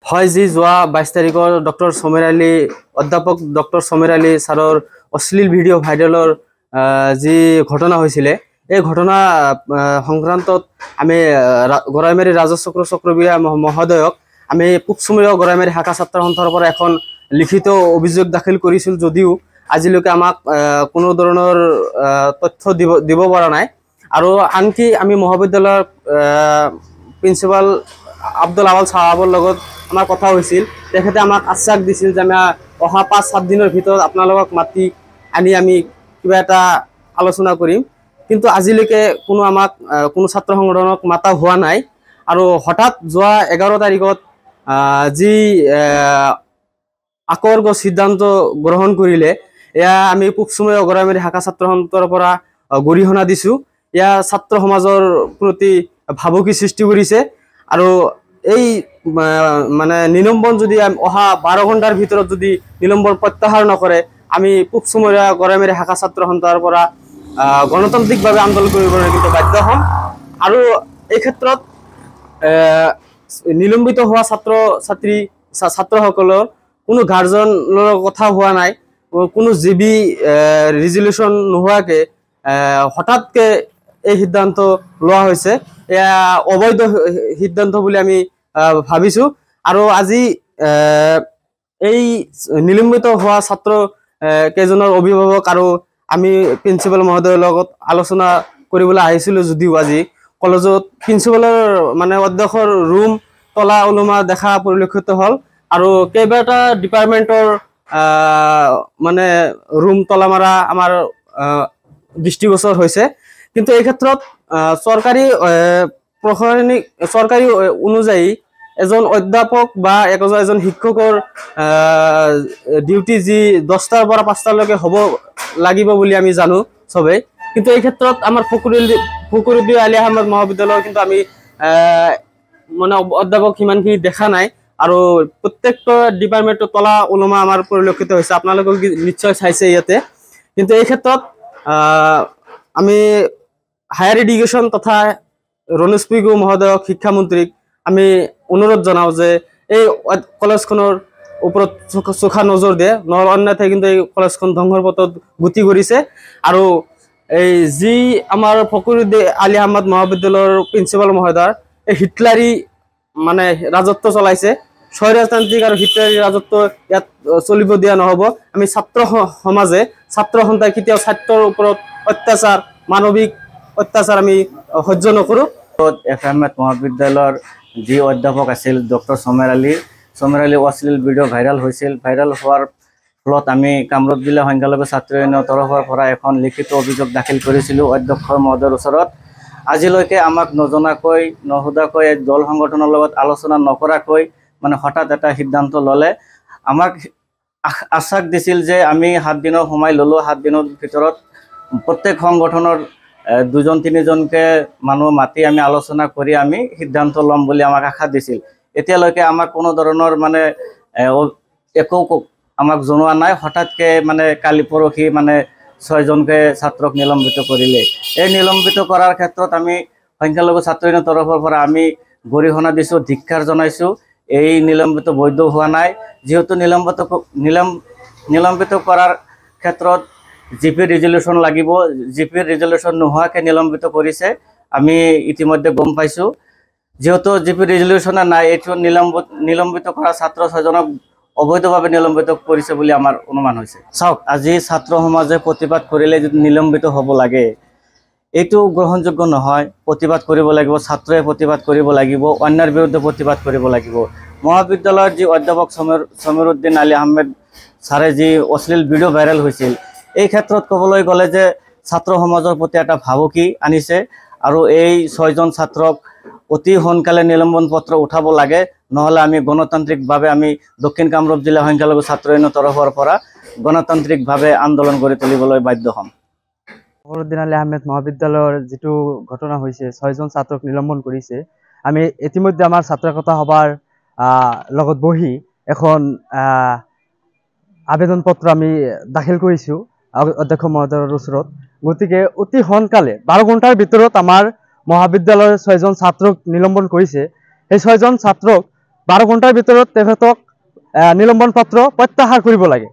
হয় যি যোৱা 22 তাৰিখৰ ডক্টৰ সমীৰ আলী অধ্যাপক ডক্টৰ সমীৰ আলী ছাৰৰ অশ্লীল ভিডিঅ' ভাইৰেলৰ যি ঘটনা হৈছিলে এই ঘটনা সংক্ৰান্তত আমি গৰাইমাৰী ৰাজচক্ৰ চক্ৰবীয়া মহোদয়ক আমি পুকচুমীয়া গৰাইমাৰী শাখা ছাত্ৰ সন্থাৰ পৰা এখন লিখিত অভিযোগ দাখিল কৰিছিল যদিও আজিলৈকে আমাক কোনো ধৰণৰ তথ্য দিব পৰা নাই আৰু আনকি আমি মহাবিদ্যালয়ৰ প্ৰিন্সিপাল আব্দুল আৱাল সাহাবৰ লগত আমাৰ কথা হৈছিল তেখেতে আমাক আশ্বাস দিছিল যে আমি অহা 5-7 দিনৰ ভিতৰত আপোনালোকক মাতি আনি আমি কিবা এটা আলোচনা কৰিম কিন্তু আজিলৈকে কোনো আমাক কোনো ছাত্ৰ সংগঠনক মাতা হোৱা নাই আৰু হঠাৎ যোৱা 11 তাৰিখত যি আকৰ্ষক সিদ্ধান্ত গ্ৰহণ কৰিলে এয়া আমি পুকচুমীয়া গৰাইমাৰী শাখা ছাত্ৰ সন্থাৰ পৰা গৰিহণা দিছো ইয়া ছাত্ৰ সমাজৰ প্ৰতি ভাবুকি সৃষ্টি কৰিছে আৰু এই মানে নিলম্বন যদি অহা 12 ঘণ্টাৰ ভিতৰত যদি নিলম্বন প্ৰত্যাহাৰ নকৰে আমি পুকচুমীয়া গৰাইমাৰী শাখা ছাত্ৰ সন্থাৰ পৰা গণতান্ত্ৰিকভাৱে আন্দোলন কৰিবলৈ কিন্তু বাধ্য হ'ম আৰু এই ক্ষেত্ৰত নিলম্বিত হোৱা ছাত্ৰসকলৰ কোনো গাৰ্জেনৰ কথা হোৱা নাই কোনো জিবি ৰিজলিউশ্যন নোহোৱাকৈ হঠাৎকে এই সিদ্ধান্ত লোৱা হৈছে এয়া অবৈধ সিদ্ধান্ত বুলি আমি ভাবিছো আৰু আজি এই নিলম্বিত হোৱা ছাত্ৰ কেইজনৰ অভিভাৱক আৰু আমি প্ৰিন্সিপাল মহোদয়ৰ লগত আলোচনা কৰিবলৈ আহিছিলো যদিও আজি কলেজত প্ৰিন্সিপালৰ মানে অধ্যক্ষৰ ৰুম তলা ওলমা দেখা পৰিলক্ষিত হ'ল আৰু কেইবাটা ডিপাৰ্টমেণ্টৰ মানে ৰুম তলা মাৰা আমাৰ দৃষ্টিগোচৰ হৈছে কিন্তু এই ক্ষেত্ৰত চৰকাৰী অনুযায়ী এজন অধ্যাপক বা এজন শিক্ষকৰ ডিউটি যি 10টাৰ পৰা 5টালৈকে হ'ব লাগিব বুলি আমি জানো সবেই কিন্তু এই ক্ষেত্ৰত আমাৰ ফখৰুদ্দিন আলী আহমেদ মহাবিদ্যালয় কিন্তু আমি মানে অধ্যাপক সিমানখিনি দেখা নাই আৰু প্ৰত্যেকটা ডিপাৰ্টমেণ্টৰ তলা ওলমা আমাৰ পৰিলক্ষিত হৈছে আপোনালোকে নিশ্চয় চাইছে ইয়াতে কিন্তু এই ক্ষেত্ৰত আমি হায়াৰ এডুকেশ্যন তথা ৰমেশ পেগু মহোদয়ক শিক্ষামন্ত্ৰীক আমি অনুৰোধ জনাওঁ যে এই কলেজখনৰ ওপৰত চোখা নজৰ দিয়ে অন্যথায় কিন্তু এই কলেজখন ধ্বংসৰ পথত গতি কৰিছে আৰু এই যি আমাৰ ফখৰুদ্দিন আলী আহমেদ মহাবিদ্যালয়ৰ প্ৰিন্সিপাল মহোদয় এই হিটলাৰী মানে ৰাজত্ব চলাইছে স্বৈৰতান্ত্ৰিক আৰু হিটলাৰী ৰাজত্ব ইয়াত চলিব দিয়া নহ'ব আমি ছাত্ৰ সমাজে ছাত্ৰ সন্থাই কেতিয়াও ছাত্ৰৰ ওপৰত অত্যাচাৰ মানৱিক অত্যাচাৰ আমি সহ্য নকৰোঁ এফএমএত মহাবিদ্যালয়ৰ যি অধ্যাপক আছিল ডক্টৰ সমীৰ আলী অশ্লীল ভিডিঅ' ভাইৰেল হৈছিল ভাইৰেল হোৱাৰ ফলত আমি কামৰূপ জিলা সংখ্যালঘু ছাত্ৰ ইউনিয়নৰ তৰফৰ পৰা এখন লিখিত অভিযোগ দাখিল কৰিছিলোঁ অধ্যক্ষ মহোদয়ৰ ওচৰত আজিলৈকে আমাক নজনাকৈ নসোধাকৈ দল সংগঠনৰ লগত আলোচনা নকৰাকৈ মানে হঠাৎ এটা সিদ্ধান্ত ল'লে আমাক আশ্বাস দিছিল যে আমি 7 দিনৰ সময় ল'লোঁ 7 দিনৰ ভিতৰত প্ৰত্যেক সংগঠনৰ 2-3জনকে মানুহ মাতি আমি আলোচনা কৰি আমি সিদ্ধান্ত ল'ম বুলি আমাক আশা দিছিল এতিয়ালৈকে আমাক কোনো ধৰণৰ মানে একো আমাক জনোৱা নাই হঠাৎকে মানে কালি পৰহি মানে 6জনকে ছাত্ৰক নিলম্বিত কৰিলে এই নিলম্বিত কৰাৰ ক্ষেত্ৰত আমি সংখ্যালঘু ছাত্ৰ ইউনিয়নৰ তৰফৰ পৰা আমি গৰিহণা দিছোঁ ধিক্কাৰ জনাইছোঁ এই নিলম্বিত বৈধ হোৱা নাই যেহেতু নিলম্বিত কৰাৰ ক্ষেত্ৰত জিপি ৰিজলিউশ্যন লাগিব জিপি ৰিজলিউশ্যন নোহোৱাকৈ নিলম্বিত কৰিছে আমি ইতিমধ্যে গম পাইছোঁ যেহেতু জিপি ৰিজলিউশ্যন নাই এইটো নিলম্বিত কৰা ছাত্ৰ 6জনক অবৈধভাৱে নিলম্বিত কৰিছে বুলি আমাৰ অনুমান হৈছে চাওক আজি ছাত্ৰ সমাজে প্ৰতিবাদ কৰিলে যদি নিলম্বিত হ'ব লাগে এইটো গ্ৰহণযোগ্য নহয় প্ৰতিবাদ কৰিব লাগিব ছাত্ৰই প্ৰতিবাদ কৰিব লাগিব অন্যাৰ বিৰুদ্ধে প্ৰতিবাদ কৰিব লাগিব মহাবিদ্যালয়ৰ যি অধ্যাপক সমীৰুদ্দিন আলী আহমেদ ছাৰে যি অশ্লীল ভিডিঅ' ভাইৰেল হৈছিল এই ক্ষেত্ৰত ক'বলৈ গ'লে যে ছাত্ৰ সমাজৰ প্ৰতি এটা ভাবুকি আনিছে আৰু এই 6জন ছাত্ৰক অতি সোনকালে নিলম্বন পত্ৰ উঠাব লাগে নহ'লে আমি গণতান্ত্ৰিকভাৱে আমি দক্ষিণ কামৰূপ জিলা সংখ্যালঘু ছাত্ৰ ইউনিয়নৰ তৰফৰ পৰা গণতান্ত্ৰিকভাৱে আন্দোলন কৰি তুলিবলৈ বাধ্য হ'ম ফখৰুদ্দিন আলী আহমেদ মহাবিদ্যালয়ৰ যিটো ঘটনা হৈছে 6জন ছাত্ৰক নিলম্বন কৰিছে আমি ইতিমধ্যে আমাৰ ছাত্ৰ একতা সভাৰ লগত বহি এখন আবেদন পত্ৰ আমি দাখিল কৰিছোঁ অধ্যক্ষ মহোদয়ৰ ওচৰত গতিকে অতি সোনকালে 12 ঘণ্টাৰ ভিতৰত আমাৰ মহাবিদ্যালয়ৰ 6জন ছাত্ৰক নিলম্বন কৰিছে সেই 6জন ছাত্ৰক 12 ঘণ্টাৰ ভিতৰত তেখেতক নিলম্বন পত্ৰ প্ৰত্যাহাৰ কৰিব লাগে।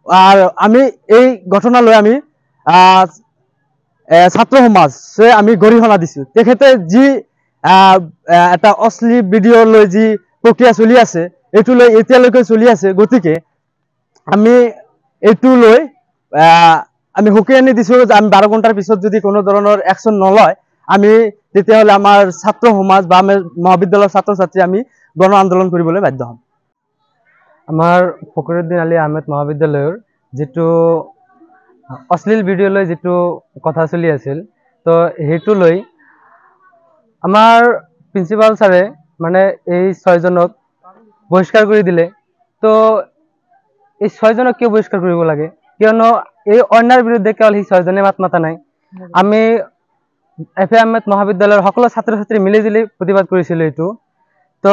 আৰু আমি এই ঘটনা লৈ আমি ছাত্ৰ সমাজে আমি গৰিহণা দিছোঁ। তেখেতে যি এটা অশ্লীল ভিডিঅ' লৈ যি প্ৰক্ৰিয়া চলি আছে, এইটো লৈ এতিয়ালৈকে চলি আছে। গতিকে আমি এইটো লৈ আমি হুঁকিয়ানি দিছোঁ যে আমি 12 ঘণ্টাৰ পিছত যদি কোনো ধৰণৰ একশ্যন নলয়, আমি তেতিয়াহ'লে আমাৰ ছাত্ৰ সমাজ বা আমাৰ মহাবিদ্যালয়ৰ ছাত্ৰ ছাত্ৰী আমি গণ আন্দোলন কৰিবলৈ বাধ্য হ'ম। আমাৰ ফখৰুদ্দিন আলী আহমেদ মহাবিদ্যালয়ৰ যিটো অশ্লীল ভিডিঅ' লৈ যিটো কথা চলি আছিল, তো সেইটো লৈ আমাৰ প্ৰিন্সিপাল ছাৰে মানে এই 6জনক বহিষ্কাৰ কৰি দিলে। তো এই 6জনক কিয় বহিষ্কাৰ কৰিব লাগে? কিয়নো এই অন্যায়ৰ বিৰুদ্ধে কেৱল সেই 6জনে মাত মাতা নাই। আমি FA আহমেদ মহাবিদ্যালয়ৰ সকলো ছাত্ৰ ছাত্ৰী মিলিজুলি প্ৰতিবাদ কৰিছিলোঁ এইটো। তো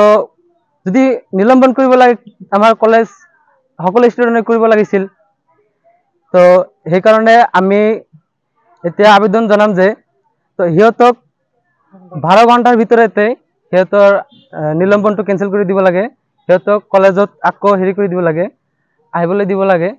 যদি নিলম্বন কৰিব লাগে, আমাৰ কলেজ সকলো ষ্টুডেণ্টে কৰিব লাগিছিল। তো সেইকাৰণে আমি এতিয়া আবেদন জনাম যে তো সিহঁতক 12 ঘণ্টাৰ ভিতৰতে সিহঁতৰ নিলম্বনটো কেঞ্চেল কৰি দিব লাগে। সিহঁতক কলেজত আকৌ হেৰি কৰি দিব লাগে, আহিবলৈ দিব লাগে।